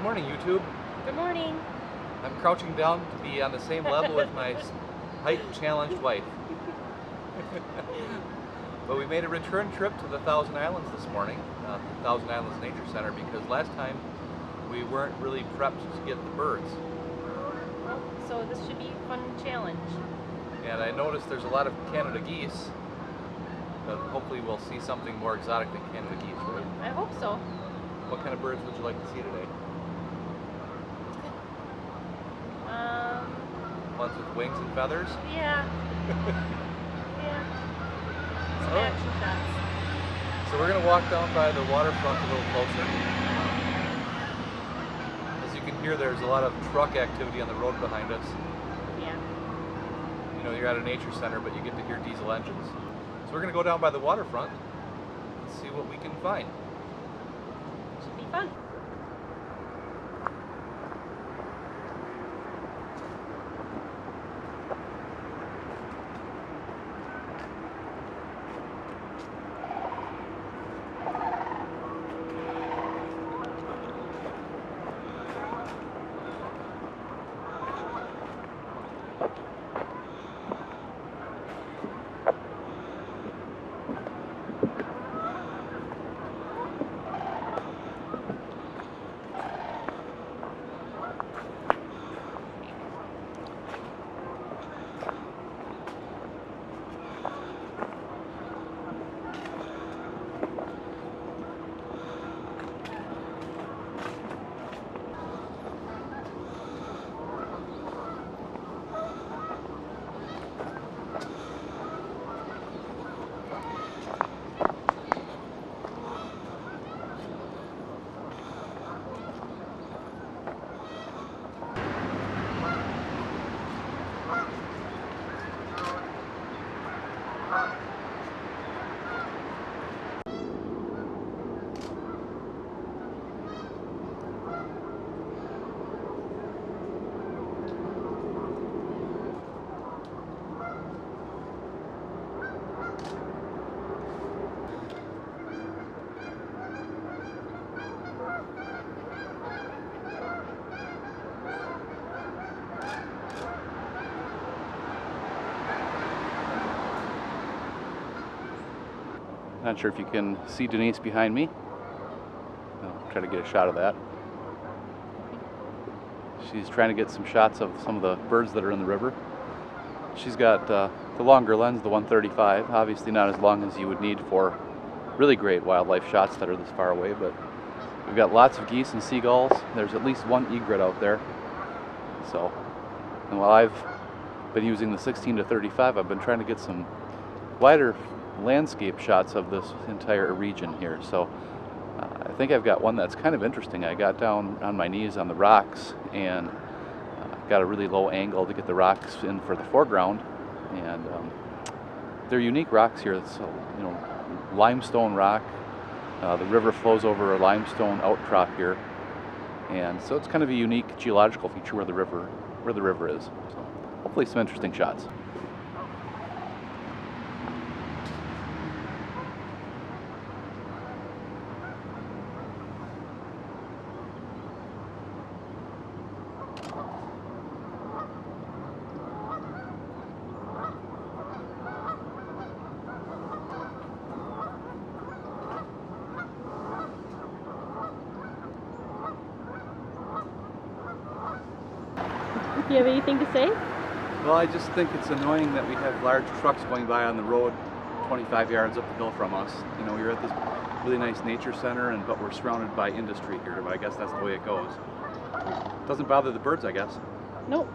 morning, YouTube. Good morning. I'm crouching down to be on the same level with my height-challenged wife. But we made a return trip to the Thousand Islands this morning, the Thousand Islands Nature Center, because last time we weren't really prepped to get the birds. So this should be a fun challenge. And I noticed there's a lot of Canada geese, but hopefully we'll see something more exotic than Canada geese, right? I hope so. What kind of birds would you like to see today? Ones with wings and feathers? Yeah. Yeah. Some action shots. So we're going to walk down by the waterfront a little closer. As you can hear, there's a lot of truck activity on the road behind us. Yeah. You know, you're at a nature center, but you get to hear diesel engines. So we're going to go down by the waterfront and see what we can find. Should be fun. Not sure if you can see Denise behind me. I'll try to get a shot of that. She's trying to get some shots of some of the birds that are in the river. She's got the longer lens, the 135, obviously not as long as you would need for really great wildlife shots that are this far away, but we've got lots of geese and seagulls. There's at least one egret out there. So, and while I've been using the 16 to 35, I've been trying to get some wider landscape shots of this entire region here. So I think I've got one that's kind of interesting. I got down on my knees on the rocks and got a really low angle to get the rocks in for the foreground, and they're unique rocks here. It's limestone rock. The river flows over a limestone outcrop here, and so it's kind of a unique geological feature where the river is. So hopefully some interesting shots. Do you have anything to say? Well, I just think it's annoying that we have large trucks going by on the road 25 yards up the hill from us. You know, you're at this really nice nature center, but we're surrounded by industry here, but I guess that's the way it goes. Doesn't bother the birds, I guess. Nope.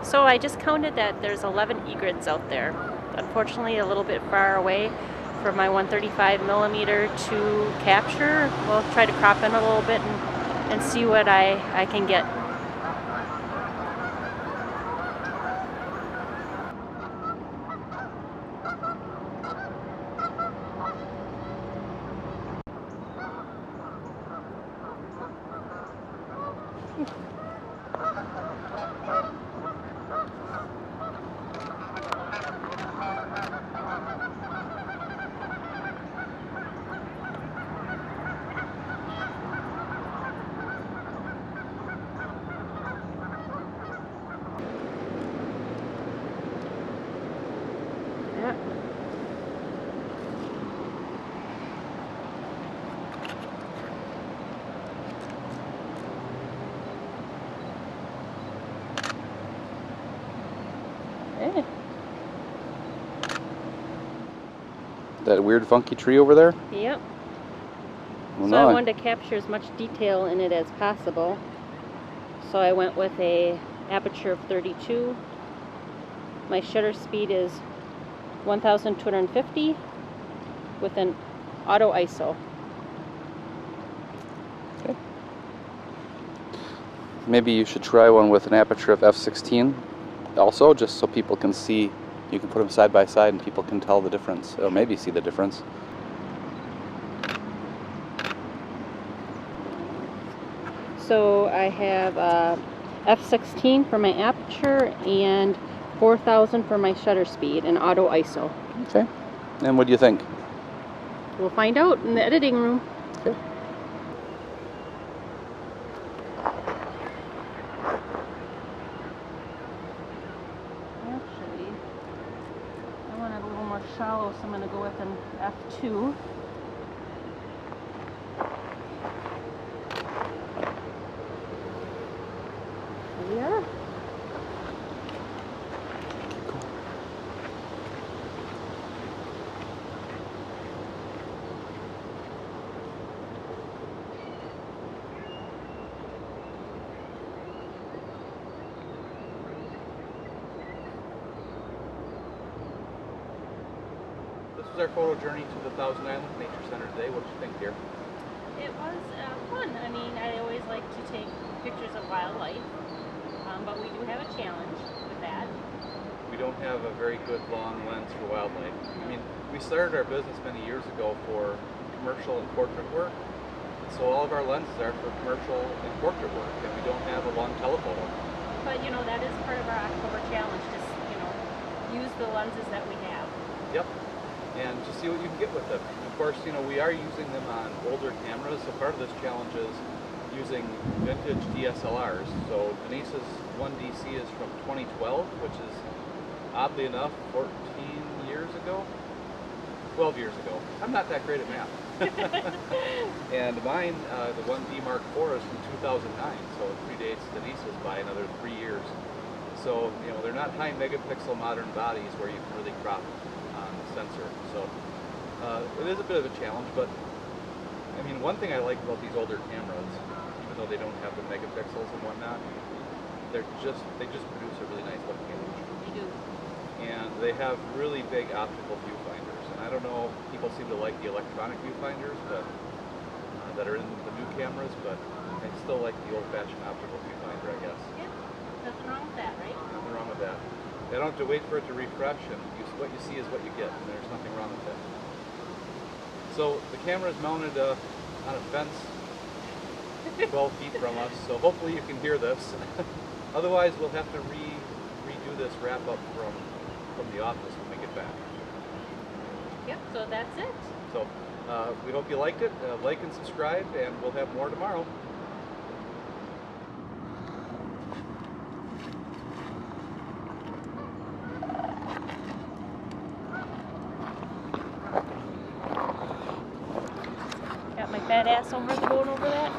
So I just counted that there's 11 egrets out there. Unfortunately, a little bit far away for my 135 millimeter to capture. We'll try to crop in a little bit and see what I can get. Yeah. Eh. That weird funky tree over there? Yep. Well, So no, I wanted to capture as much detail in it as possible. So I went with a aperture of 32. My shutter speed is 1250 with an auto ISO. Okay. Maybe you should try one with an aperture of f/16 also, just so people can see. You can put them side by side and people can tell the difference, or maybe see the difference. So I have f/16 for my aperture and 4000 for my shutter speed and auto ISO. Okay. And what do you think? We'll find out in the editing room. Okay. Actually, I want it a little more shallow, so I'm going to go with an f2. Here we are. This was our photo journey to the Thousand Island Nature Center today. What did you think, dear? It was fun. I mean, I always like to take pictures of wildlife, but we do have a challenge with that. We don't have a very good long lens for wildlife. I mean, we started our business many years ago for commercial and portrait work. So all of our lenses are for commercial and portrait work, and we don't have a long telephoto. But you know, that is part of our October challenge. Just use the lenses that we have. Yep. And just see what you can get with them. Of course, we are using them on older cameras. So part of this challenge is using vintage DSLRs. So Denise's 1DC is from 2012, which is oddly enough 14 years ago. 12 years ago. I'm not that great at math. And mine, the 1D Mark IV, is from 2009, so it predates Denise's by another 3 years. So, they're not high megapixel modern bodies where you can really crop on the sensor. So, it is a bit of a challenge, but, I mean, one thing I like about these older cameras, even though they don't have the megapixels and whatnot, they just produce a really nice looking image. They do. And they have really big optical viewfinders. And I don't know, people seem to like the electronic viewfinders, but that are in the new cameras, but I still like the old-fashioned optical viewfinder, I guess. Yeah, nothing wrong with that, right? Nothing wrong with that. They don't have to wait for it to refresh, and what you see is what you get, and there's nothing wrong with it. So the camera is mounted on a fence 12 feet from us, so hopefully you can hear this. Otherwise, we'll have to redo this wrap-up from the office when we get back. Yep, so that's it. So we hope you liked it. Like and subscribe, and we'll have more tomorrow. Got my fat ass going over that.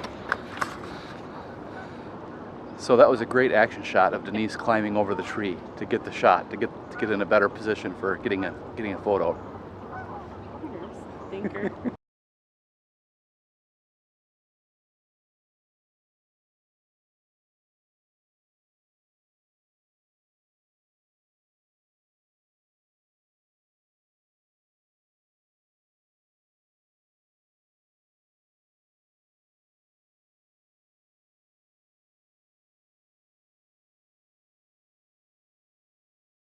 So that was a great action shot of Denise climbing over the tree to get the shot, to get in a better position for getting a photo. Stinker.